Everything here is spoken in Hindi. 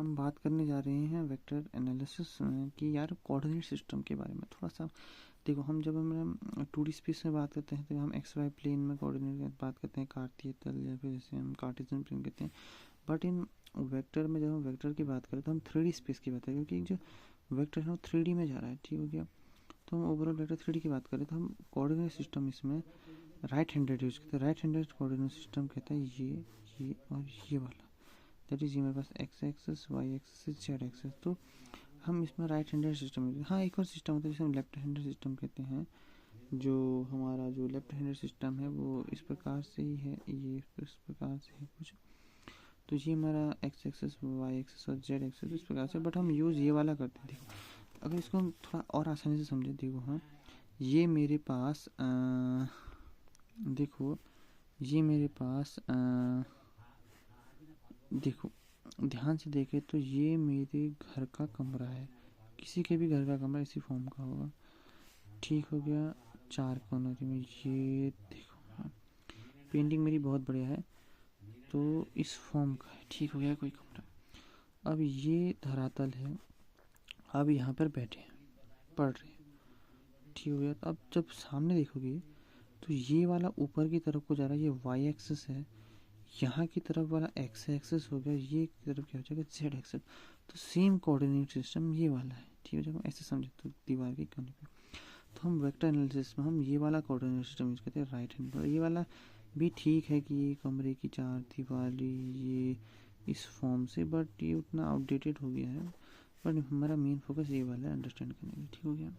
हम बात करने जा रहे हैं वेक्टर एनालिसिस की यार कोऑर्डिनेट सिस्टम के बारे में थोड़ा सा। देखो हम जब हम 2D स्पेस में बात करते हैं तो हम एक्स वाई प्लेन में कोऑर्डिनेट की बात करते हैं, कार्तीय तल या फिर जैसे हम कार्टेशियन प्लेन कहते हैं। बट इन वेक्टर में जब हम वेक्टर की बात करें तो हम 3D स्पेस की बात करें, क्योंकि जो वेक्टर है वो 3D में जा रहा है, ठीक हो गया। तो हम ओवरऑल वेक्टर 3D की बात करें तो हम कोऑर्डिनेट सिस्टम इसमें राइट हैंडेड यूज करते हैं। राइट हैंडेड कोऑर्डिनेट सिस्टम कहता है ये और ये वाला, दैट इज ये मेरे पास X axis, Y axis, Z axis. तो हम इसमें राइट हैंडेड सिस्टम यूज। हाँ, एक और सिस्टम होता है जिसे हम लेफ्ट हैंडेड सिस्टम कहते हैं। जो हमारा जो लेफ्ट हैंडेड सिस्टम है वो इस प्रकार से ही है, ये इस प्रकार से है कुछ। तो ये हमारा एक्स एक्सेस, वाई एक्सेस और जेड एक्सेस इस प्रकार से, बट हम यूज़ ये वाला करते हैं। देखो अगर इसको हम थोड़ा और आसानी से समझें, देखो हाँ, ये मेरे पास देखो ये मेरे पास देखो ध्यान से देखें तो ये मेरे घर का कमरा है, किसी के भी घर का कमरा इसी फॉर्म का होगा, ठीक हो गया। 4 कॉर्नर में ये देखो, हाँ, पेंटिंग मेरी बहुत बढ़िया है, तो इस फॉर्म का है, ठीक हो गया कोई कमरा। अब ये धरातल है, अब यहाँ पर बैठे हैं, पढ़ रहे हैं, ठीक हो गया। तो अब जब सामने देखोगे तो ये वाला ऊपर की तरफ को जा रहा है, ये वाई एक्सिस है, यहाँ की तरफ वाला एक्स एक्सिस हो गया, ये की तरफ क्या हो जाएगा, जेड एक्सिस। तो सेम कोऑर्डिनेट सिस्टम ये वाला है, ठीक है। जब ऐसे समझे तो दीवार के कोने पे, तो हम वेक्टर एनालिसिस में हम ये वाला कोऑर्डिनेट सिस्टम यूज करते हैं, राइट हैंड पर। ये वाला भी ठीक है कि ये कमरे की 4 दीवारी ये इस फॉर्म से, बट ये उतना आउटडेटेड हो गया है। बट हमारा मेन फोकस ये वाला है अंडरस्टैंड करने में, ठीक हो गया।